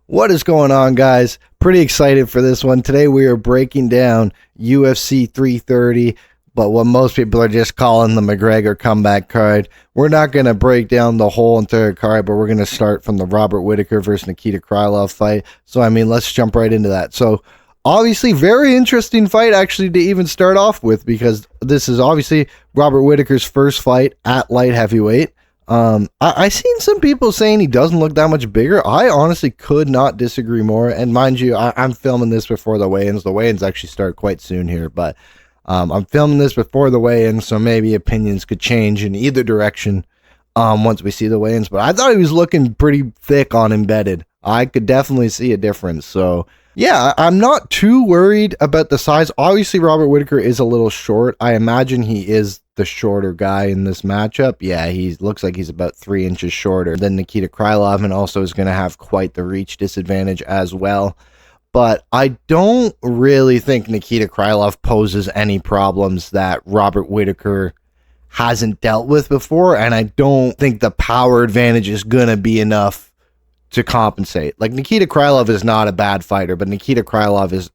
What is going on, guys? Pretty excited for this one. Today we are breaking down UFC 330, but what most people are just calling the Mcgregor comeback card. We're not going to break down the whole entire card, but we're going to start from the Robert Whittaker versus Nikita Krylov fight. So, let's jump right into that. So, obviously, very interesting fight actually to even start off with, because this is obviously Robert Whittaker's first fight at light heavyweight. I seen some people saying he doesn't look that much bigger. I honestly could not disagree more. And mind you, I'm filming this before the weigh-ins. The weigh-ins actually start quite soon here, but I'm filming this before the weigh-ins, so maybe opinions could change in either direction once we see the weigh-ins. But I thought he was looking pretty thick on embedded. I could definitely see a difference. So yeah, I'm not too worried about the size. Obviously, Robert Whittaker is a little short. I imagine he is the shorter guy in this matchup. Yeah, he looks like he's about 3 inches shorter than Nikita Krylov, and also is going to have quite the reach disadvantage as well. But I don't really think Nikita Krylov poses any problems that Robert Whittaker hasn't dealt with before, and I don't think the power advantage is going to be enough to compensate. Like, Nikita Krylov is not a bad fighter, but Nikita Krylov is,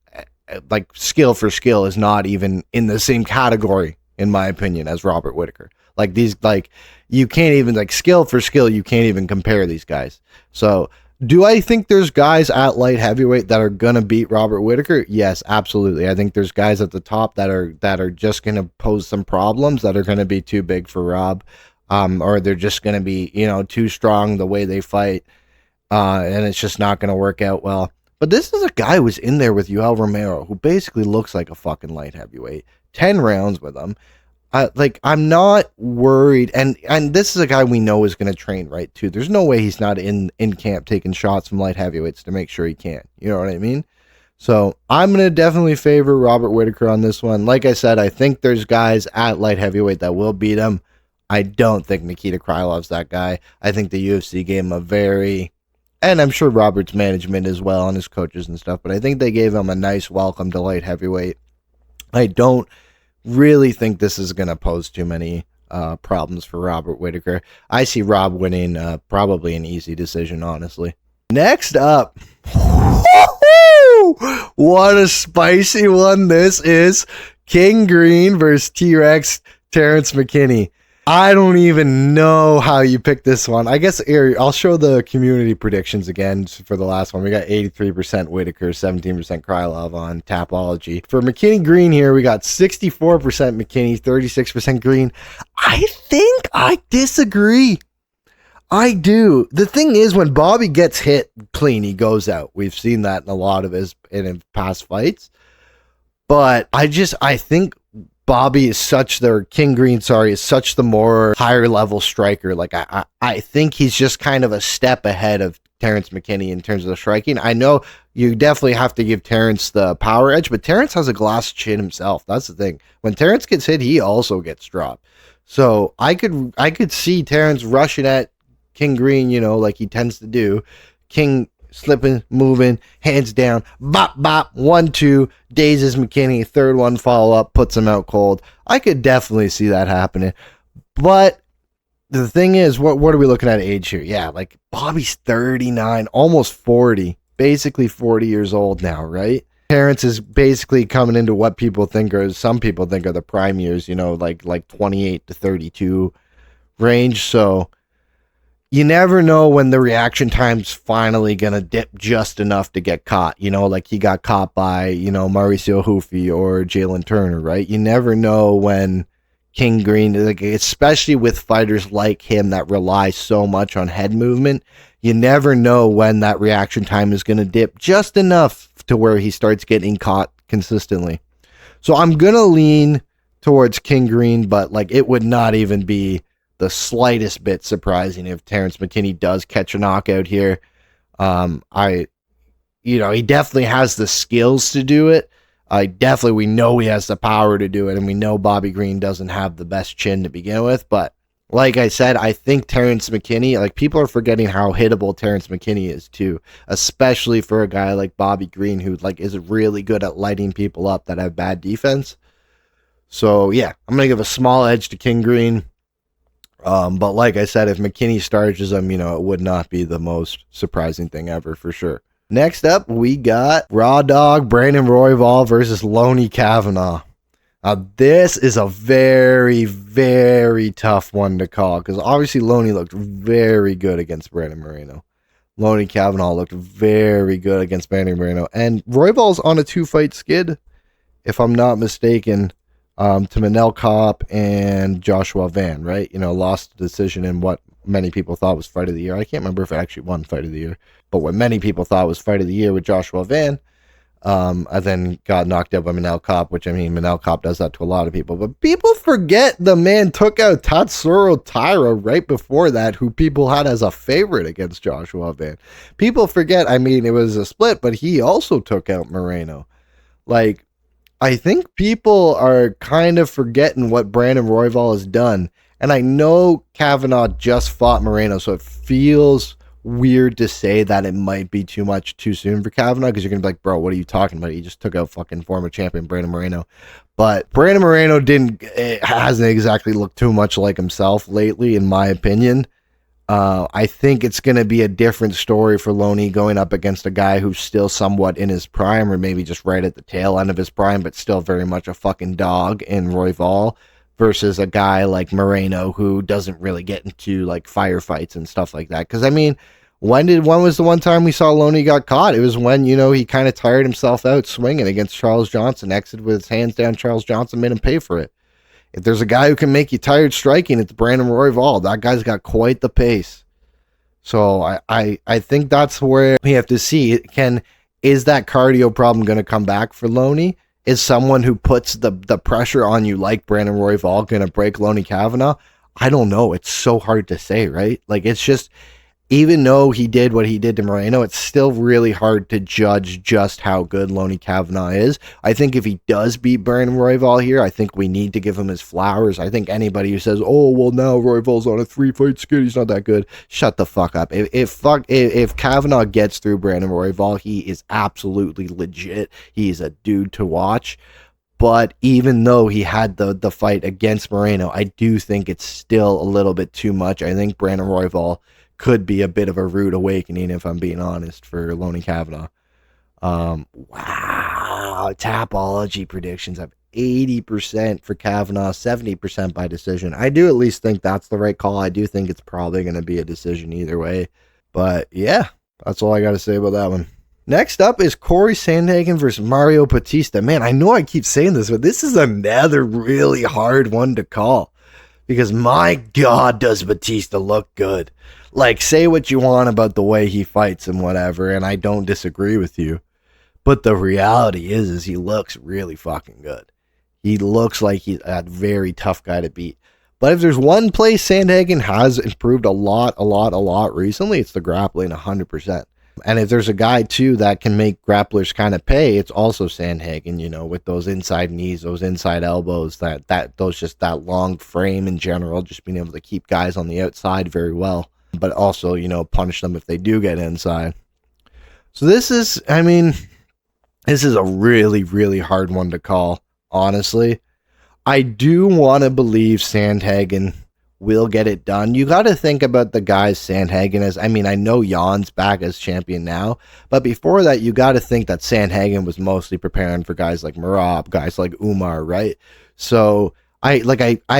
like, skill for skill is not even in the same category, in my opinion, as Robert Whittaker. Like, these, like, you can't even, like, skill for skill, you can't even compare these guys. So, do I think there's guys at light heavyweight that are gonna beat Robert Whittaker? Yes, absolutely. I think there's guys at the top that are just gonna pose some problems, that are gonna be too big for Rob, or they're just gonna be, too strong the way they fight, and it's just not gonna work out well. But this is a guy who was in there with Yoel Romero, who basically looks like a fucking light heavyweight. 10 rounds with him. I'm not worried, and this is a guy we know is going to train right too. There's no way he's not in camp taking shots from light heavyweights to make sure he can. You know what I mean? So I'm going to definitely favor Robert Whittaker on this one. Like I said, I think there's guys at light heavyweight that will beat him. I don't think Nikita Krylov's that guy. I think the UFC gave him a very, and I'm sure Robert's management as well, and his coaches and stuff, but I think they gave him a nice welcome to light heavyweight. I don't really think this is going to pose too many problems for Robert Whittaker. I see Rob winning probably an easy decision, honestly. Next up, what a spicy one this is. King Green versus T-Rex Terrence McKinney. I don't even know how you pick this one. I guess I'll show the community predictions again for the last one. We got 83% Whittaker, 17% Krylov on Tapology. For McKinney Green here, we got 64% McKinney, 36% Green. I think I disagree. I do. The thing is, when Bobby gets hit clean, he goes out. We've seen that in a lot of his past fights. But I think Bobby is King Green is such the more higher level striker. Like, I think he's just kind of a step ahead of Terrence McKinney in terms of the striking. I know you definitely have to give Terrence the power edge, but Terrence has a glass chin himself. That's the thing. When Terrence gets hit, he also gets dropped. So I could see Terrence rushing at King Green, like he tends to do. King slipping, moving, hands down, bop, bop, 1-2, dazes McKinney, third one follow-up, puts him out cold. I could definitely see that happening. But the thing is, what are we looking at age here? Yeah, like Bobby's 39, almost 40, basically 40 years old now, right? Terrence is basically coming into what some people think are the prime years, like 28 to 32 range. So you never know when the reaction time's finally going to dip just enough to get caught, like he got caught by, Mauricio Hufi or Jalen Turner, right? You never know when King Green, like, especially with fighters like him that rely so much on head movement, you never know when that reaction time is going to dip just enough to where he starts getting caught consistently. So I'm going to lean towards King Green, but like it would not even be the slightest bit surprising if Terrence McKinney does catch a knockout here. He definitely has the skills to do it. We know he has the power to do it, and we know Bobby Green doesn't have the best chin to begin with, but like I said, I think Terrence McKinney, like, people are forgetting how hittable Terrence McKinney is too, especially for a guy like Bobby Green, who like is really good at lighting people up that have bad defense. So yeah, I'm going to give a small edge to King Green. But like I said, if McKinney starches him, it would not be the most surprising thing ever, for sure. Next up, we got Raw Dog Brandon Royval versus Loney Kavanaugh. This is a very, very tough one to call because obviously Loney looked very good against Brandon Moreno. Loney Kavanaugh looked very good against Brandon Moreno. And Royval's on a 2-fight skid, if I'm not mistaken, to Manel Kopp and Joshua Van, right? You know, lost the decision in what many people thought was fight of the year. I can't remember if it actually won fight of the year, but what many people thought was fight of the year with Joshua Van. I then got knocked out by Manel Kopp, which, I mean, Manel Kopp does that to a lot of people. But people forget the man took out Tatsuro Taira right before that, who people had as a favorite against Joshua Van. People forget, I mean, it was a split, but he also took out Moreno. Like, I think people are kind of forgetting what Brandon Royval has done. And I know Kavanaugh just fought Moreno, so it feels weird to say that it might be too soon for Kavanaugh, because you're gonna be like, bro, what are you talking about? He just took out fucking former champion Brandon Moreno. But Brandon Moreno hasn't exactly looked too much like himself lately, in my opinion. I think it's gonna be a different story for Loney going up against a guy who's still somewhat in his prime, or maybe just right at the tail end of his prime, but still very much a fucking dog in Royval, versus a guy like Moreno who doesn't really get into like firefights and stuff like that. Because I mean, when was the one time we saw Loney got caught? It was when, you know, he kind of tired himself out swinging against Charles Johnson, exited with his hands down. Charles Johnson made him pay for it. If there's a guy who can make you tired striking, it's Brandon Royval. That guy's got quite the pace. So I think that's where we have to see, is that cardio problem going to come back for Loney? Is someone who puts the pressure on you like Brandon Royval going to break Loney Kavanaugh? I don't know. It's so hard to say, right? Like, it's just, even though he did what he did to Moreno, it's still really hard to judge just how good Loney Kavanaugh is. I think if he does beat Brandon Royval here, I think we need to give him his flowers. I think anybody who says, oh, well, now Royval's on a 3-fight skid, he's not that good, shut the fuck up. If Kavanaugh gets through Brandon Royval, he is absolutely legit. He is a dude to watch. But even though he had the fight against Moreno, I do think it's still a little bit too much. I think Brandon Royval could be a bit of a rude awakening, if I'm being honest, for Loney Kavanaugh. Wow. Tapology predictions have 80% for Kavanaugh, 70% by decision. I do at least think that's the right call. I do think it's probably going to be a decision either way. But yeah, that's all I got to say about that one. Next up is Corey Sandhagen versus Mario Batista. Man, I know I keep saying this, but this is another really hard one to call. Because my God, does Batista look good. Like, say what you want about the way he fights and whatever, and I don't disagree with you. But the reality is he looks really fucking good. He looks like he's a very tough guy to beat. But if there's one place Sandhagen has improved a lot recently, it's the grappling 100%. And if there's a guy, too, that can make grapplers kind of pay, it's also Sandhagen, you know, with those inside knees, those inside elbows, that long frame in general, just being able to keep guys on the outside very well, but also, you know, punish them if they do get inside. So this is a really, really hard one to call, honestly. I do want to believe Sandhagen will get it done. You got to think about the guys Sandhagen is. I mean, I know Jan's back as champion now, but before that, you got to think that Sandhagen was mostly preparing for guys like Merab, guys like Umar, right? So I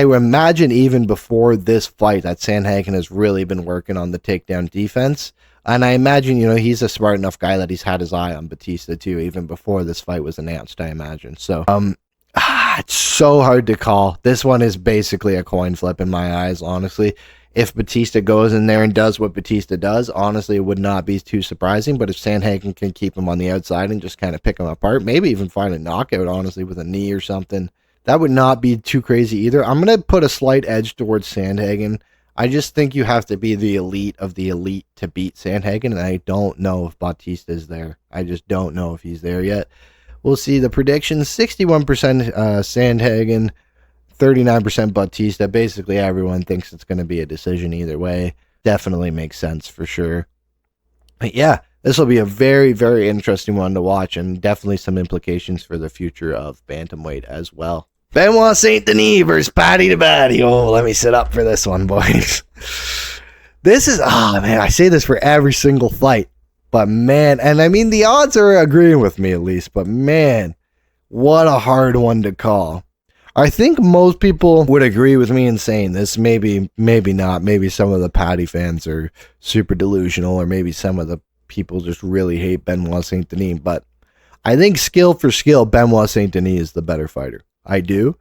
imagine even before this fight that Sandhagen has really been working on the takedown defense. And I imagine, you know, he's a smart enough guy that he's had his eye on Batista too, even before this fight was announced, I imagine. So, it's so hard to call. This one is basically a coin flip in my eyes, honestly. If Batista goes in there and does what Batista does, honestly, it would not be too surprising. But if Sandhagen can keep him on the outside and just kind of pick him apart, maybe even find a knockout, honestly, with a knee or something, that would not be too crazy either. I'm going to put a slight edge towards Sandhagen. I just think you have to be the elite of the elite to beat Sandhagen, and I don't know if Batista is there. I just don't know if he's there yet. We'll see the predictions. 61% Sandhagen, 39% Batista. Basically, everyone thinks it's going to be a decision either way. Definitely makes sense for sure. But yeah, this will be a very, very interesting one to watch, and definitely some implications for the future of bantamweight as well. Benoit Saint Denis versus Paddy the Baddy. Oh, let me sit up for this one, boys. This is, man, I say this for every single fight. But man, and I mean, the odds are agreeing with me at least, but man, what a hard one to call. I think most people would agree with me in saying this. Maybe not. Maybe some of the Paddy fans are super delusional, or maybe some of the people just really hate Benoit Saint Denis. But I think skill for skill, Benoit Saint Denis is the better fighter. I do.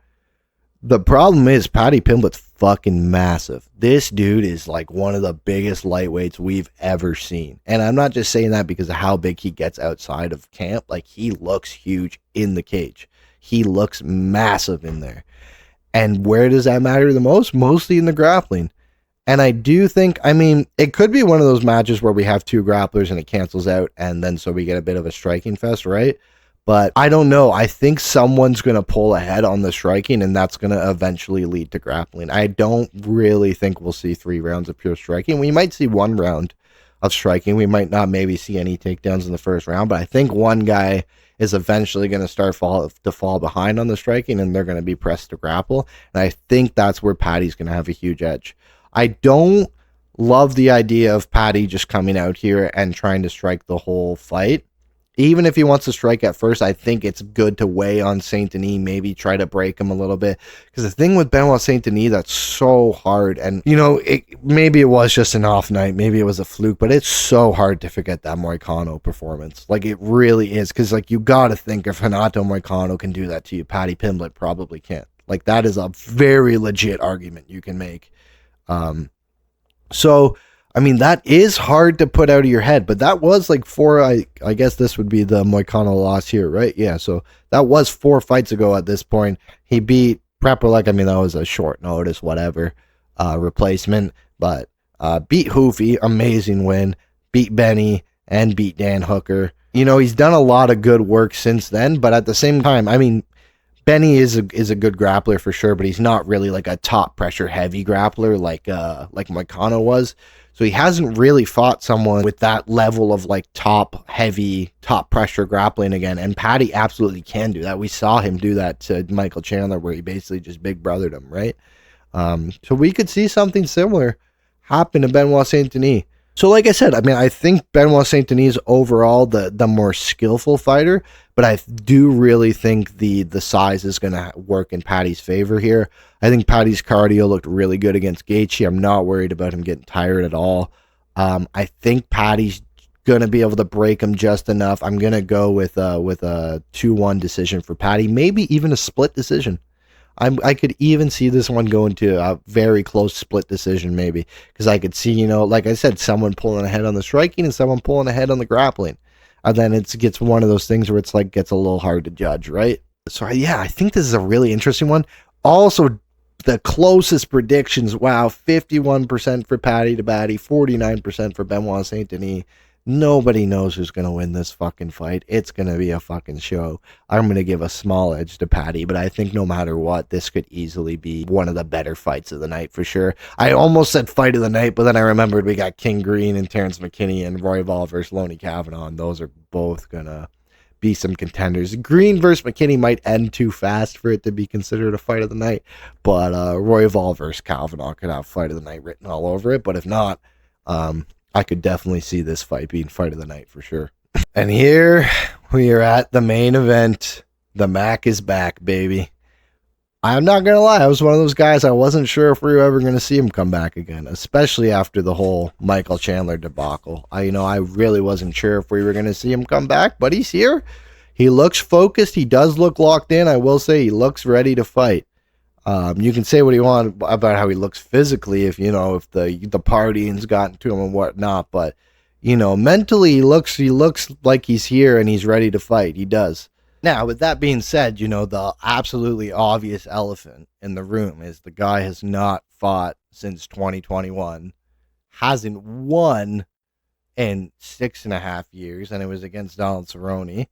The problem is Paddy Pimblett's fucking massive. This dude is like one of the biggest lightweights we've ever seen. And I'm not just saying that because of how big he gets outside of camp. Like, he looks huge in the cage. He looks massive in there. And where does that matter the most? Mostly in the grappling. And I do think, I mean, it could be one of those matches where we have two grapplers and it cancels out, and then so we get a bit of a striking fest, right? But I don't know. I think someone's going to pull ahead on the striking, and that's going to eventually lead to grappling. I don't really think we'll see 3 rounds of pure striking. We might see 1 round of striking. We might not maybe see any takedowns in the first round, but I think one guy is eventually going to start to fall behind on the striking, and they're going to be pressed to grapple. And I think that's where Paddy's going to have a huge edge. I don't love the idea of Paddy just coming out here and trying to strike the whole fight. Even if he wants to strike at first, I think it's good to weigh on Saint Denis, maybe try to break him a little bit. Because the thing with Benoit Saint Denis that's so hard, and you know, maybe it was just an off night, maybe it was a fluke, but it's so hard to forget that Moicano performance. Like, it really is. Because like, you got to think if Renato Moicano can do that to you, Paddy Pimblett probably can't. Like, that is a very legit argument you can make. So I mean, that is hard to put out of your head, but that was like 4, I guess this would be the Moicano loss here, right? Yeah, so that was 4 fights ago at this point. He beat Prepperlek. I mean, that was a short notice, whatever, replacement, but beat Hoofy, amazing win, beat Benny, and beat Dan Hooker. You know, he's done a lot of good work since then, but at the same time, I mean, Benny is a good grappler for sure, but he's not really like a top pressure heavy grappler like Moicano was. So he hasn't really fought someone with that level of like top heavy, top pressure grappling again. And Paddy absolutely can do that. We saw him do that to Michael Chandler, where he basically just big brothered him, right? So we could see something similar happen to Benoit Saint Denis. So like I said, I mean, I think Benoit Saint Denis is overall the more skillful fighter, but I do really think the size is going to work in Paddy's favor here. I think Paddy's cardio looked really good against Gaethje. I'm not worried about him getting tired at all. I think Paddy's going to be able to break him just enough. I'm going to go with a 2-1 decision for Paddy, maybe even a split decision. I could even see this one going to a very close split decision, maybe, because I could see, you know, like I said, someone pulling ahead on the striking and someone pulling ahead on the grappling. And then it gets one of those things where it's like gets a little hard to judge, right? So yeah, I think this is a really interesting one. Also, the closest predictions, wow, 51% for Paddy to Baddy, 49% for Benoit Saint Denis. Nobody knows who's going to win this fucking fight. It's going to be a fucking show. I'm going to give a small edge to Paddy, but I think no matter what, this could easily be one of the better fights of the night for sure. I almost said fight of the night, but then I remembered we got King Green and Terrence McKinney and Royval versus Loney Kavanaugh, and those are both going to be some contenders. Green versus McKinney might end too fast for it to be considered a fight of the night, but Royval versus Kavanaugh could have fight of the night written all over it, but if not, I could definitely see this fight being fight of the night for sure. And here we are at the main event. The Mac is back, baby. I'm not going to lie. I was one of those guys, I wasn't sure if we were ever going to see him come back again, especially after the whole Michael Chandler debacle. I really wasn't sure if we were going to see him come back, but he's here. He looks focused. He does look locked in. I will say he looks ready to fight. You can say what you want about how he looks physically, if the partying's gotten to him and whatnot, but mentally he looks like he's here and he's ready to fight. He does. Now, with that being said, the absolutely obvious elephant in the room is the guy has not fought since 2021, hasn't won in 6.5 years, and it was against Donald Cerrone,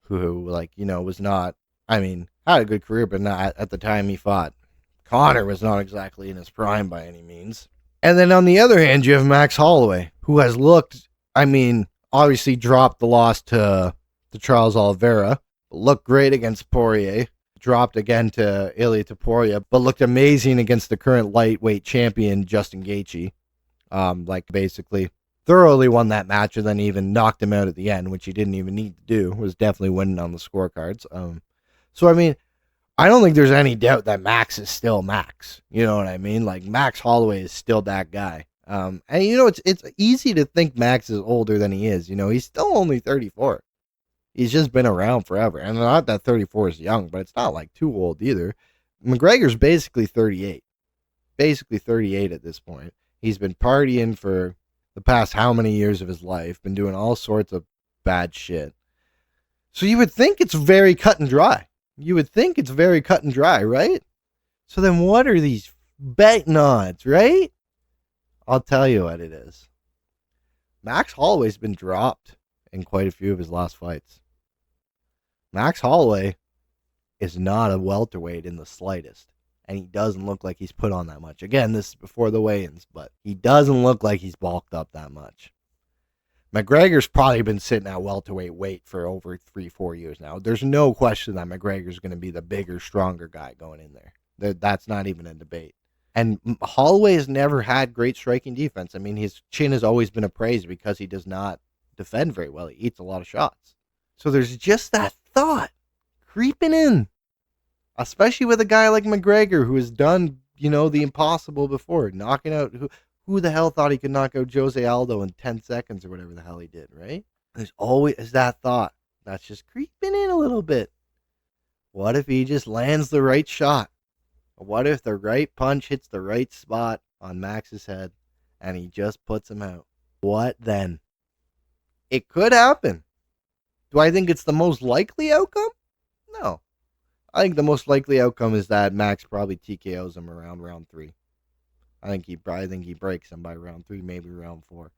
who was not, had a good career, but not at the time he fought. Conor was not exactly in his prime by any means. And then on the other hand, you have Max Holloway, who has looked, obviously dropped the loss to Charles Oliveira, looked great against Poirier, dropped again to Ilia Topuria, but looked amazing against the current lightweight champion, Justin Gaethje. Basically thoroughly won that match and then even knocked him out at the end, which he didn't even need to do, was definitely winning on the scorecards. So, I mean, I don't think there's any doubt that Max is still Max. You know what I mean? Like, Max Holloway is still that guy. And, you know, it's easy to think Max is older than he is. You know, he's still only 34. He's just been around forever. And not that 34 is young, but it's not like too old either. McGregor's basically 38. Basically 38 at this point. He's been partying for the past how many years of his life, been doing all sorts of bad shit. So you would think it's very cut and dry. You would think it's very cut and dry, right? So then what are these betting odds, right? I'll tell you what it is. Max Holloway's been dropped in quite a few of his last fights. Max Holloway is not a welterweight in the slightest. And he doesn't look like he's put on that much. Again, this is before the weigh-ins, but he doesn't look like he's bulked up that much. McGregor's probably been sitting at welterweight weight for over 3-4 years now. There's no question that McGregor's going to be the bigger, stronger guy going in there. That's not even a debate. And Holloway has never had great striking defense. I mean, his chin has always been appraised because he does not defend very well. He eats a lot of shots. So there's just that thought creeping in. Especially with a guy like McGregor, who has done, you know, the impossible before. Knocking out, who the hell thought he could knock out Jose Aldo in 10 seconds or whatever the hell he did, right? There's always that thought. That's just creeping in a little bit. What if he just lands the right shot? What if the right punch hits the right spot on Max's head and he just puts him out? What then? It could happen. Do I think it's the most likely outcome? No. I think the most likely outcome is that Max probably TKOs him around round 3. I think he breaks him by round 3, maybe round 4.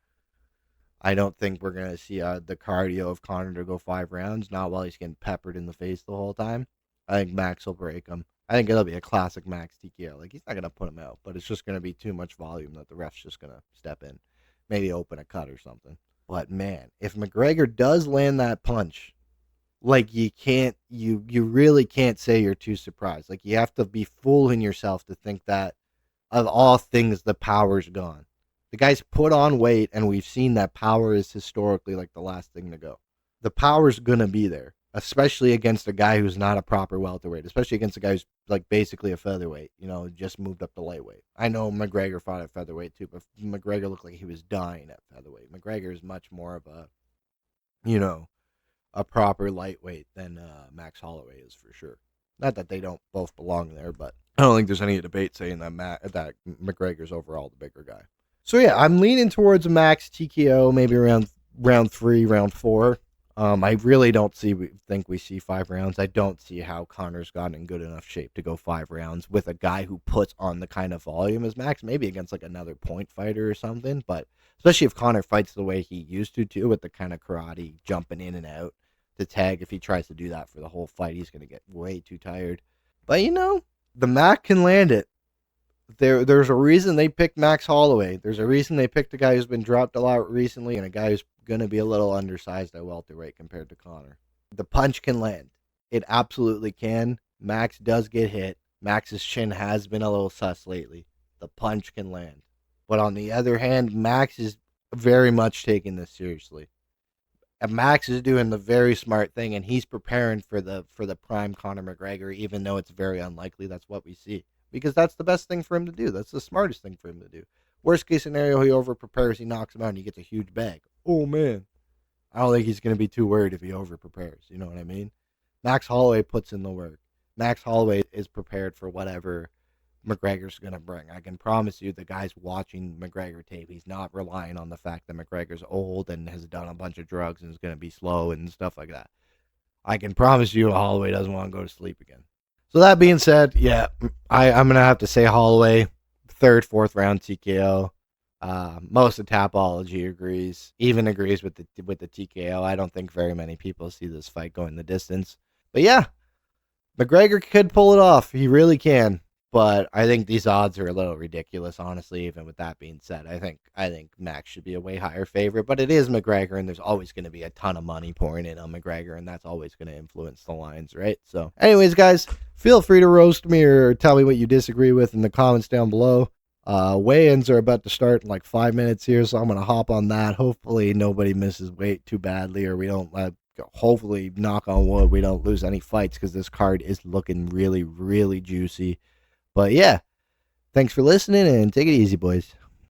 I don't think we're gonna see the cardio of Conor to go 5 rounds. Not while he's getting peppered in the face the whole time. I think Max will break him. I think it'll be a classic Max TKO. Like, he's not gonna put him out, but it's just gonna be too much volume that the ref's just gonna step in, maybe open a cut or something. But man, if McGregor does land that punch, like, you really can't say you're too surprised. Like, you have to be fooling yourself to think that of all things, the power's gone. The guy's put on weight, and we've seen that power is historically like the last thing to go. The power's gonna be there, especially against a guy who's not a proper welterweight, especially against a guy who's like basically a featherweight, you know, just moved up to lightweight. I know McGregor fought at featherweight too, but McGregor looked like he was dying at featherweight. McGregor is much more of a, you know, a proper lightweight than Max Holloway is for sure. Not that they don't both belong there, but I don't think there's any debate saying that McGregor's overall the bigger guy. So yeah, I'm leaning towards a Max TKO, maybe around round 3, round 4. I really don't think we see 5 rounds. I don't see how Conor's gotten in good enough shape to go 5 rounds with a guy who puts on the kind of volume as Max, maybe against like another point fighter or something, but especially if Conor fights the way he used to with the kind of karate jumping in and out to tag. If he tries to do that for the whole fight, he's going to get way too tired. But, you know, the Mac can land it. There's a reason they picked Max Holloway. There's a reason they picked a guy who's been dropped a lot recently and a guy who's going to be a little undersized at welterweight compared to Conor. The punch can land. It absolutely can. Max does get hit. Max's chin has been a little sus lately. The punch can land. But on the other hand, Max is very much taking this seriously. Max is doing the very smart thing, and he's preparing for the prime Conor McGregor, even though it's very unlikely that's what we see. Because that's the best thing for him to do. That's the smartest thing for him to do. Worst case scenario, he over-prepares, he knocks him out, and he gets a huge bag. Oh, man. I don't think he's going to be too worried if he over-prepares. You know what I mean? Max Holloway puts in the work. Max Holloway is prepared for whatever McGregor's going to bring. I can promise you the guy's watching McGregor tape. He's not relying on the fact that McGregor's old and has done a bunch of drugs and is going to be slow and stuff like that. I can promise you Holloway doesn't want to go to sleep again. So that being said, yeah, I'm going to have to say Holloway, 3rd, 4th round TKO. Most of Tapology agrees, even agrees with the TKO. I don't think very many people see this fight going the distance. But yeah, McGregor could pull it off. He really can. But I think these odds are a little ridiculous, honestly, even with that being said. I think Max should be a way higher favorite, but it is McGregor, and there's always going to be a ton of money pouring in on McGregor, and that's always going to influence the lines, right? So anyways, guys, feel free to roast me or tell me what you disagree with in the comments down below. Weigh-ins are about to start in like 5 minutes here, so I'm gonna hop on that. Hopefully nobody misses weight too badly, or we don't. Hopefully, knock on wood, we don't lose any fights because this card is looking really, really juicy. But yeah, thanks for listening and take it easy, boys.